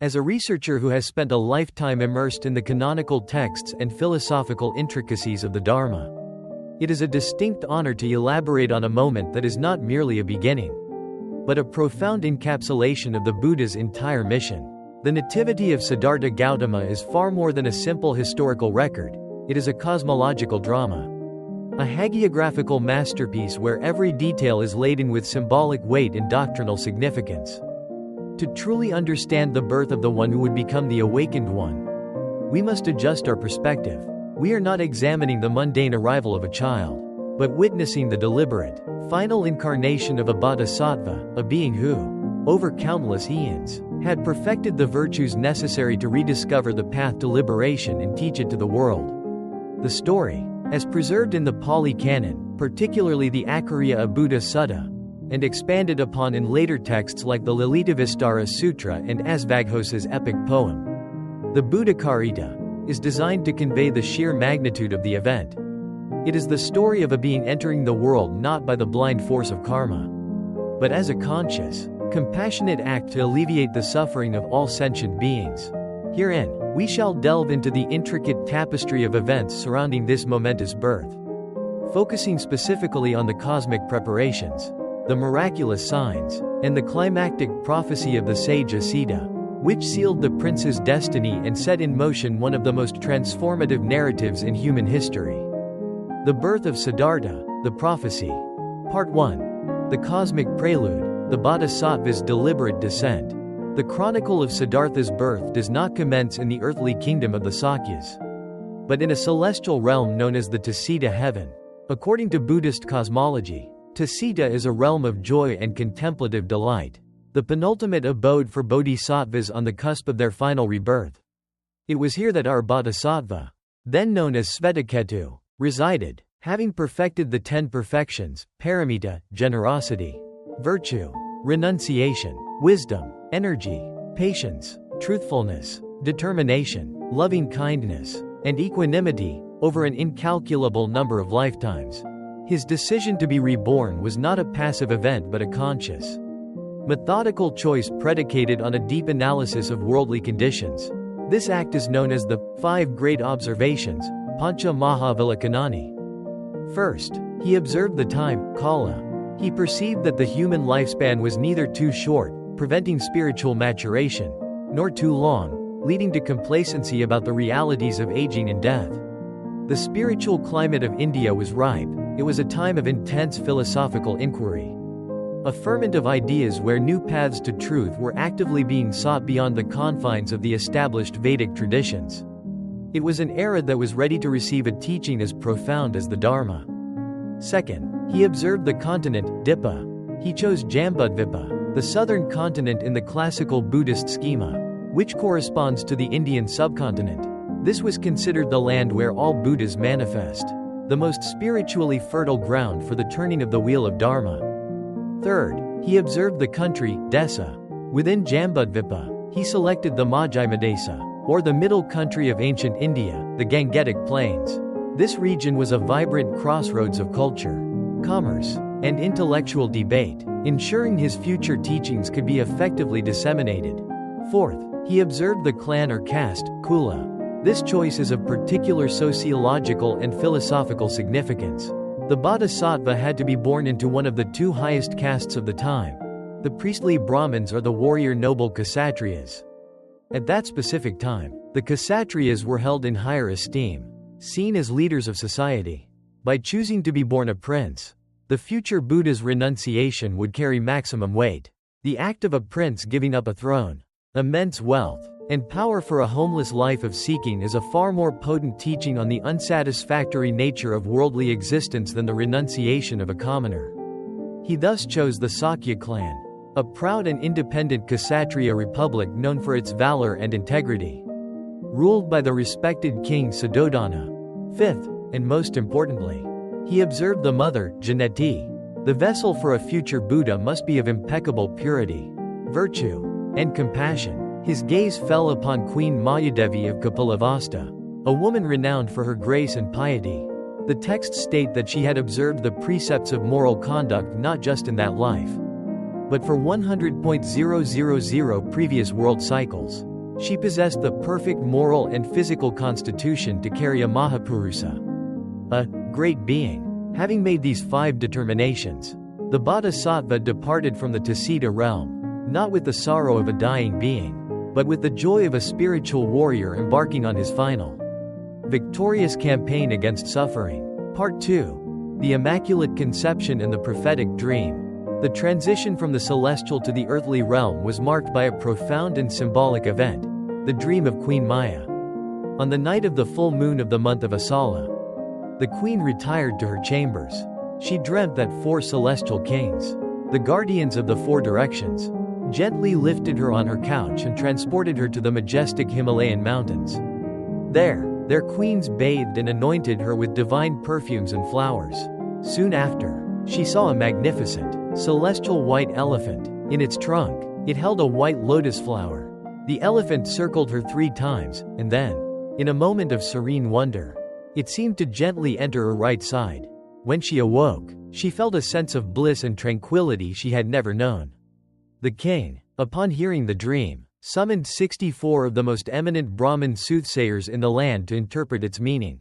As a researcher who has spent a lifetime immersed in the canonical texts and philosophical intricacies of the Dharma, it is a distinct honor to elaborate on a moment that is not merely a beginning, but a profound encapsulation of the Buddha's entire mission. The Nativity of Siddhartha Gautama is far more than a simple historical record, it is a cosmological drama. A hagiographical masterpiece where every detail is laden with symbolic weight and doctrinal significance. To truly understand the birth of the one who would become the awakened one, we must adjust our perspective. We are not examining the mundane arrival of a child, but witnessing the deliberate, final incarnation of a bodhisattva, a being who, over countless eons, had perfected the virtues necessary to rediscover the path to liberation and teach it to the world. The story, as preserved in the Pali Canon, particularly the Akariya Buddha Sutta, and expanded upon in later texts like the Lalitavistara Sutra and Asvaghos's epic poem, the Buddhakarita, is designed to convey the sheer magnitude of the event. It is the story of a being entering the world not by the blind force of karma, but as a conscious, compassionate act to alleviate the suffering of all sentient beings. Herein, we shall delve into the intricate tapestry of events surrounding this momentous birth, focusing specifically on the cosmic preparations, the miraculous signs, and the climactic prophecy of the sage Asita, which sealed the prince's destiny and set in motion one of the most transformative narratives in human history. The birth of Siddhartha, the prophecy. Part 1. The cosmic prelude, the Bodhisattva's deliberate descent. The chronicle of Siddhartha's birth does not commence in the earthly kingdom of the Sakyas, but in a celestial realm known as the Tusita heaven. According to Buddhist cosmology, Tusita is a realm of joy and contemplative delight, the penultimate abode for bodhisattvas on the cusp of their final rebirth. It was here that our bodhisattva, then known as Svetaketu, resided, having perfected the 10 perfections: paramita, generosity, virtue, renunciation, wisdom, energy, patience, truthfulness, determination, loving kindness, and equanimity, over an incalculable number of lifetimes. His decision to be reborn was not a passive event but a conscious, methodical choice predicated on a deep analysis of worldly conditions. This act is known as the 5 Great Observations, Pancha Mahavilakanani. First, he observed the time, kala. He perceived that the human lifespan was neither too short, preventing spiritual maturation, nor too long, leading to complacency about the realities of aging and death. The spiritual climate of India was ripe. It was a time of intense philosophical inquiry, a ferment of ideas where new paths to truth were actively being sought beyond the confines of the established Vedic traditions. It was an era that was ready to receive a teaching as profound as the Dharma. Second, he observed the continent, Dipa. He chose Jambudvipa, the southern continent in the classical Buddhist schema, which corresponds to the Indian subcontinent. This was considered the land where all Buddhas manifest, the most spiritually fertile ground for the turning of the wheel of Dharma. Third, he observed the country, Desa. Within Jambudvipa, he selected the Majjhimadesa, or the middle country of ancient India, the Gangetic Plains. This region was a vibrant crossroads of culture, commerce, and intellectual debate, ensuring his future teachings could be effectively disseminated. Fourth, he observed the clan or caste, Kula. This choice is of particular sociological and philosophical significance. The bodhisattva had to be born into one of the 2 highest castes of the time, the priestly Brahmins or the warrior noble Kshatriyas. At that specific time, the Kshatriyas were held in higher esteem, seen as leaders of society. By choosing to be born a prince, the future Buddha's renunciation would carry maximum weight. The act of a prince giving up a throne, immense wealth, and power for a homeless life of seeking is a far more potent teaching on the unsatisfactory nature of worldly existence than the renunciation of a commoner. He thus chose the Sakya clan, a proud and independent Kshatriya republic known for its valor and integrity, ruled by the respected king Suddhodana. Fifth, and most importantly, he observed the mother, Janeti. The vessel for a future Buddha must be of impeccable purity, virtue, and compassion. His gaze fell upon Queen Mayadevi of Kapilavastu, a woman renowned for her grace and piety. The texts state that she had observed the precepts of moral conduct not just in that life, but for 100,000 previous world cycles. She possessed the perfect moral and physical constitution to carry a Mahapurusa, a great being. Having made these 5 determinations, the Bodhisattva departed from the Tusita realm, not with the sorrow of a dying being, but with the joy of a spiritual warrior embarking on his final, victorious campaign against suffering. Part 2. The Immaculate Conception and the Prophetic Dream. The transition from the celestial to the earthly realm was marked by a profound and symbolic event, the dream of Queen Maya. On the night of the full moon of the month of Asala, the queen retired to her chambers. She dreamt that 4 celestial kings, the guardians of the 4 directions, gently lifted her on her couch and transported her to the majestic Himalayan mountains. There, their queens bathed and anointed her with divine perfumes and flowers. Soon after, she saw a magnificent, celestial white elephant. In its trunk, it held a white lotus flower. The elephant circled her 3 times, and then, in a moment of serene wonder, it seemed to gently enter her right side. When she awoke, she felt a sense of bliss and tranquility she had never known. The king, upon hearing the dream, summoned 64 of the most eminent Brahmin soothsayers in the land to interpret its meaning.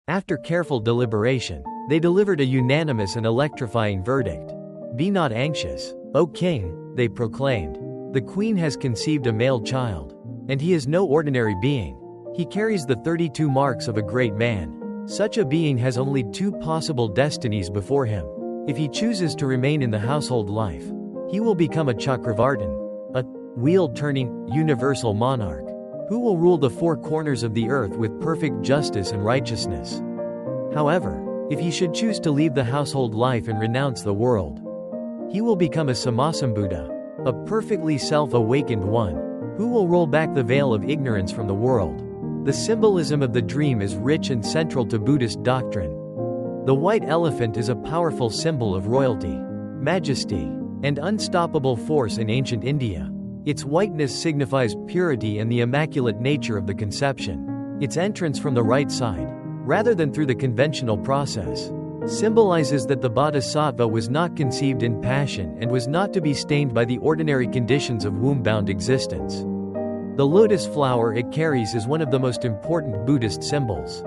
After careful deliberation, they delivered a unanimous and electrifying verdict. "Be not anxious, O king," they proclaimed. "The queen has conceived a male child, and he is no ordinary being. He carries the 32 marks of a great man. Such a being has only 2 possible destinies before him. If he chooses to remain in the household life, he will become a Chakravartin, a wheel-turning, universal monarch, who will rule the 4 corners of the earth with perfect justice and righteousness. However, if he should choose to leave the household life and renounce the world, he will become a Samasambuddha, a perfectly self-awakened one, who will roll back the veil of ignorance from the world." The symbolism of the dream is rich and central to Buddhist doctrine. The white elephant is a powerful symbol of royalty, majesty, and unstoppable force in ancient India. Its whiteness signifies purity and the immaculate nature of the conception. Its entrance from the right side, rather than through the conventional process, symbolizes that the Bodhisattva was not conceived in passion and was not to be stained by the ordinary conditions of womb-bound existence. The lotus flower it carries is one of the most important Buddhist symbols,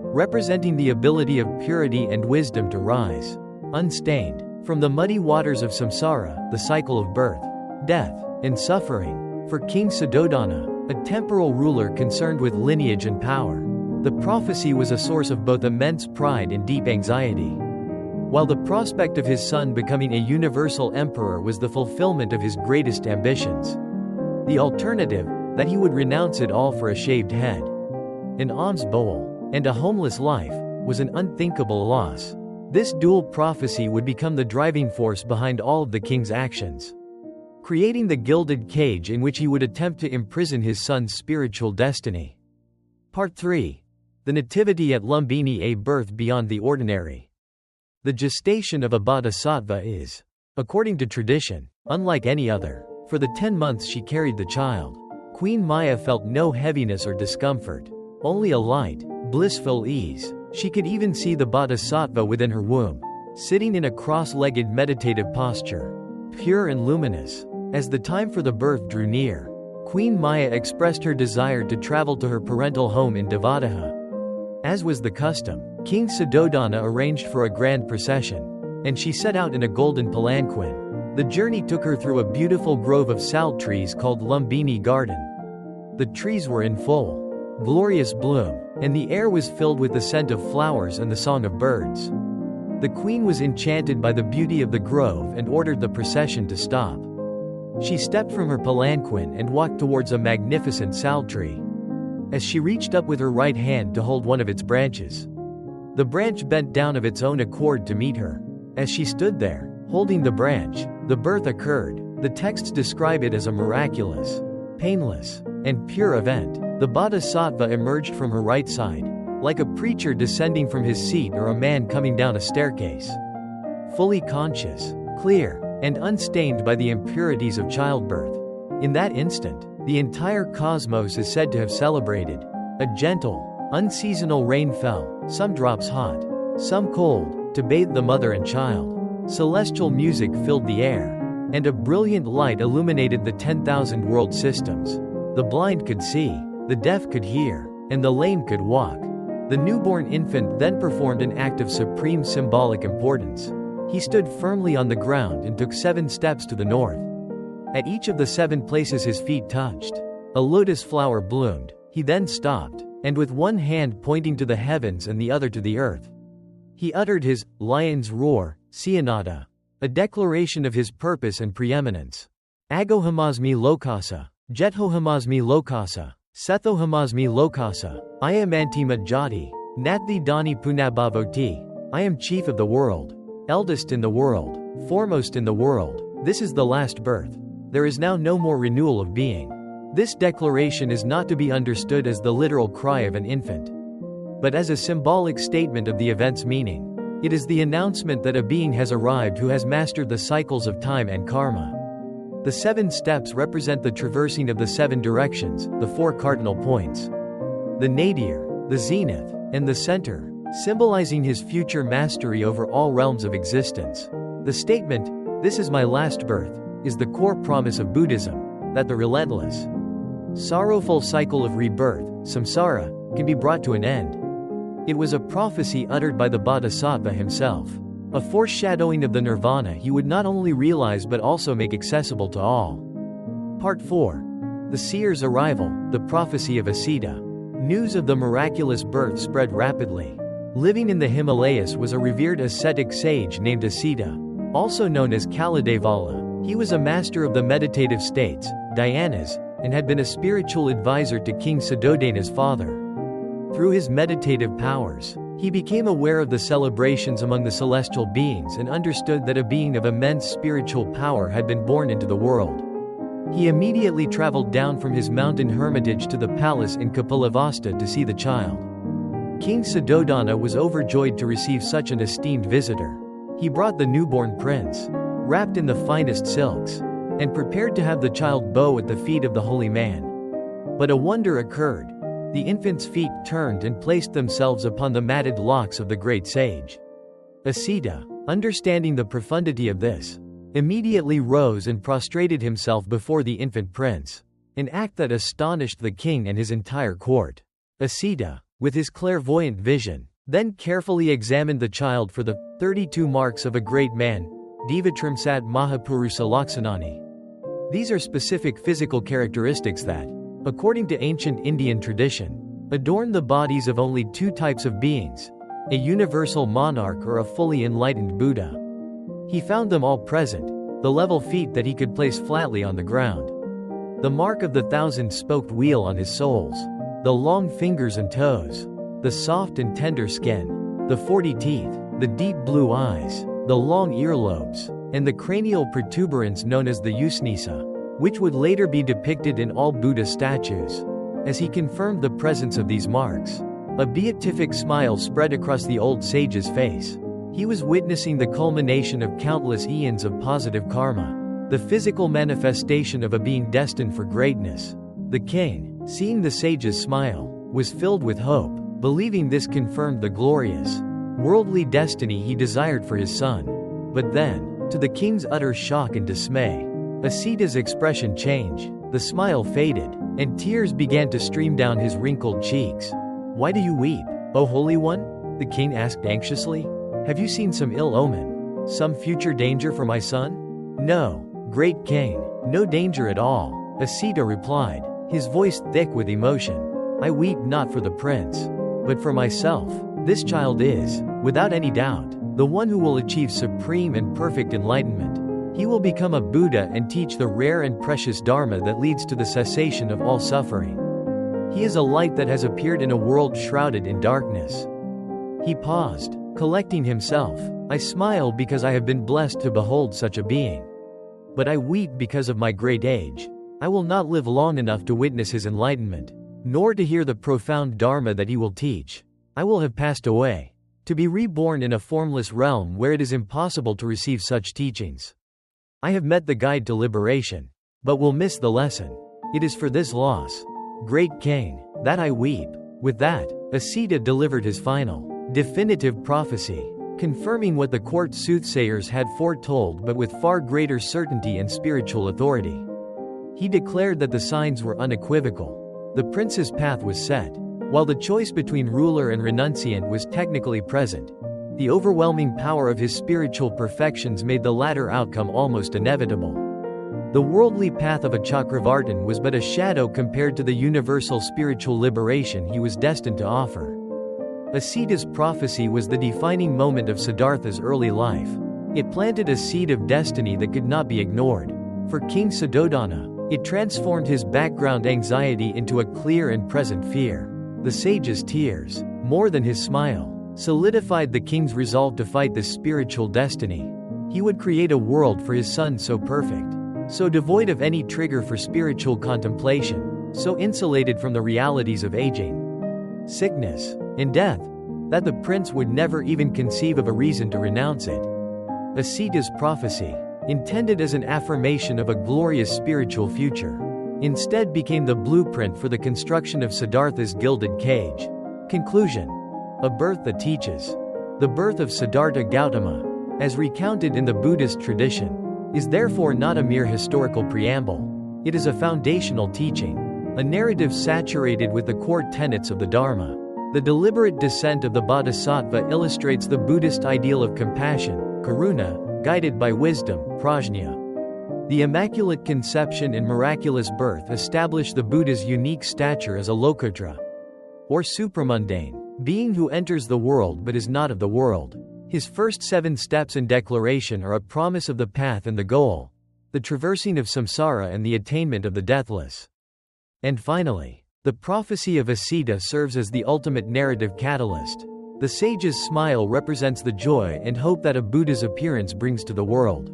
representing the ability of purity and wisdom to rise, unstained, from the muddy waters of samsara, the cycle of birth, death, and suffering. For King Suddhodana, a temporal ruler concerned with lineage and power, the prophecy was a source of both immense pride and deep anxiety, while the prospect of his son becoming a universal emperor was the fulfillment of his greatest ambitions. The alternative, that he would renounce it all for a shaved head, an alms bowl, and a homeless life, was an unthinkable loss. This dual prophecy would become the driving force behind all of the king's actions, creating the gilded cage in which he would attempt to imprison his son's spiritual destiny. Part 3. The Nativity at Lumbini, a birth beyond the ordinary. The gestation of a bodhisattva is, according to tradition, unlike any other. For the 10 months she carried the child, Queen Maya felt no heaviness or discomfort, only a light, blissful ease. She could even see the bodhisattva within her womb, sitting in a cross-legged meditative posture, pure and luminous. As the time for the birth drew near, Queen Maya expressed her desire to travel to her parental home in Devadaha. As was the custom, King Suddhodana arranged for a grand procession, and she set out in a golden palanquin. The journey took her through a beautiful grove of sal trees called Lumbini Garden. The trees were in full, glorious bloom, and the air was filled with the scent of flowers and the song of birds. The queen was enchanted by the beauty of the grove and ordered the procession to stop. She stepped from her palanquin and walked towards a magnificent sal tree. As she reached up with her right hand to hold one of its branches, the branch bent down of its own accord to meet her. As she stood there, holding the branch, the birth occurred. The texts describe it as a miraculous, painless, and pure event. The bodhisattva emerged from her right side, like a preacher descending from his seat or a man coming down a staircase. Fully conscious, clear, and unstained by the impurities of childbirth. In that instant, the entire cosmos is said to have celebrated. A gentle, unseasonal rain fell, some drops hot, some cold, to bathe the mother and child. Celestial music filled the air, and a brilliant light illuminated the 10,000 world systems. The blind could see, the deaf could hear, and the lame could walk. The newborn infant then performed an act of supreme symbolic importance. He stood firmly on the ground and took 7 steps to the north. At each of the 7 places his feet touched, a lotus flower bloomed. He then stopped, and with one hand pointing to the heavens and the other to the earth, he uttered his lion's roar, Siddhartha, a declaration of his purpose and preeminence. Agohamasmi lokasa, Jethohamasmi lokasa, Sethohamasmi lokasa, I am Antima Jati, Nathi Dani Punabhavoti, I am chief of the world, eldest in the world, foremost in the world, this is the last birth. There is now no more renewal of being. This declaration is not to be understood as the literal cry of an infant, but as a symbolic statement of the event's meaning. It is the announcement that a being has arrived who has mastered the cycles of time and karma. The 7 steps represent the traversing of the 7 directions, the 4 cardinal points, the nadir, the zenith, and the center, symbolizing his future mastery over all realms of existence. The statement, "This is my last birth," is the core promise of Buddhism, that the relentless, sorrowful cycle of rebirth, samsara, can be brought to an end. It was a prophecy uttered by the Bodhisattva himself, a foreshadowing of the nirvana he would not only realize but also make accessible to all. Part 4. The seer's arrival, the prophecy of Asita. News of the miraculous birth spread rapidly. Living in the Himalayas was a revered ascetic sage named Asita, also known as Kaladevala. He was a master of the meditative states, dhyanas, and had been a spiritual advisor to King Suddhodana's father. Through his meditative powers, he became aware of the celebrations among the celestial beings and understood that a being of immense spiritual power had been born into the world. He immediately traveled down from his mountain hermitage to the palace in Kapilavastu to see the child. King Suddhodana was overjoyed to receive such an esteemed visitor. He brought the newborn prince, wrapped in the finest silks, and prepared to have the child bow at the feet of the holy man. But a wonder occurred. The infant's feet turned and placed themselves upon the matted locks of the great sage. Asita, understanding the profundity of this, immediately rose and prostrated himself before the infant prince, an act that astonished the king and his entire court. Asita, with his clairvoyant vision, then carefully examined the child for the 32 marks of a great man, Divatrimsat Mahapurusa Laksanani. These are specific physical characteristics that, according to ancient Indian tradition, adorn the bodies of only 2 types of beings, a universal monarch or a fully enlightened Buddha. He found them all present, the level feet that he could place flatly on the ground, the mark of the 1,000-spoked wheel on his soles, the long fingers and toes, the soft and tender skin, the 40 teeth, the deep blue eyes, the long earlobes, and the cranial protuberance known as the Usnisa, which would later be depicted in all Buddha statues. As he confirmed the presence of these marks, a beatific smile spread across the old sage's face. He was witnessing the culmination of countless eons of positive karma, the physical manifestation of a being destined for greatness. The king, seeing the sage's smile, was filled with hope, believing this confirmed the glorious, worldly destiny he desired for his son. But then, to the king's utter shock and dismay, Asita's expression changed, the smile faded, and tears began to stream down his wrinkled cheeks. "Why do you weep, O Holy One?" the king asked anxiously. "Have you seen some ill omen? Some future danger for my son?" "No, great king, no danger at all," Asita replied, his voice thick with emotion. "I weep not for the prince, but for myself. This child is, without any doubt, the one who will achieve supreme and perfect enlightenment. He will become a Buddha and teach the rare and precious Dharma that leads to the cessation of all suffering. He is a light that has appeared in a world shrouded in darkness." He paused, collecting himself. "I smile because I have been blessed to behold such a being. But I weep because of my great age. I will not live long enough to witness his enlightenment, nor to hear the profound Dharma that he will teach. I will have passed away, to be reborn in a formless realm where it is impossible to receive such teachings. I have met the guide to liberation, but will miss the lesson. It is for this loss, great king, that I weep." With that, Asita delivered his final, definitive prophecy. confirming what the court soothsayers had foretold but with far greater certainty and spiritual authority. He declared that the signs were unequivocal. The prince's path was set. While the choice between ruler and renunciant was technically present, the overwhelming power of his spiritual perfections made the latter outcome almost inevitable. The worldly path of a Chakravartin was but a shadow compared to the universal spiritual liberation he was destined to offer. Asita's prophecy was the defining moment of Siddhartha's early life. It planted a seed of destiny that could not be ignored. For King Suddhodana, it transformed his background anxiety into a clear and present fear. The sage's tears, more than his smile, solidified the king's resolve to fight this spiritual destiny. He would create a world for his son so perfect, so devoid of any trigger for spiritual contemplation, so insulated from the realities of aging, sickness, and death, that the prince would never even conceive of a reason to renounce it. Asita's prophecy, intended as an affirmation of a glorious spiritual future, instead became the blueprint for the construction of Siddhartha's gilded cage. Conclusion. A birth that teaches. The birth of Siddhartha Gautama, as recounted in the Buddhist tradition, is therefore not a mere historical preamble. It is a foundational teaching, a narrative saturated with the core tenets of the Dharma. The deliberate descent of the Bodhisattva illustrates the Buddhist ideal of compassion, karuna, guided by wisdom, prajna. The Immaculate Conception and miraculous birth establish the Buddha's unique stature as a Lokottara, or supramundane, being who enters the world but is not of the world. His first 7 steps in declaration are a promise of the path and the goal, the traversing of samsara and the attainment of the deathless. And finally, the prophecy of Asita serves as the ultimate narrative catalyst. The sage's smile represents the joy and hope that a Buddha's appearance brings to the world.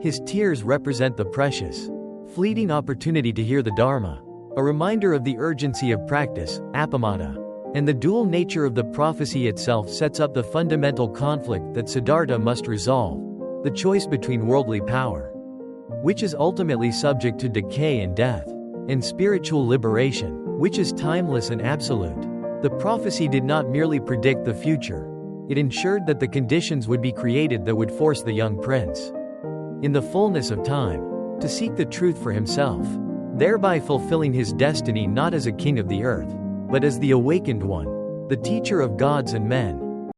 His tears represent the precious, fleeting opportunity to hear the Dharma, a reminder of the urgency of practice, appamada. And the dual nature of the prophecy itself sets up the fundamental conflict that Siddhartha must resolve, the choice between worldly power, which is ultimately subject to decay and death, and spiritual liberation, which is timeless and absolute. The prophecy did not merely predict the future, it ensured that the conditions would be created that would force the young prince, in the fullness of time, to seek the truth for himself, thereby fulfilling his destiny not as a king of the earth, but as the awakened one, the teacher of gods and men.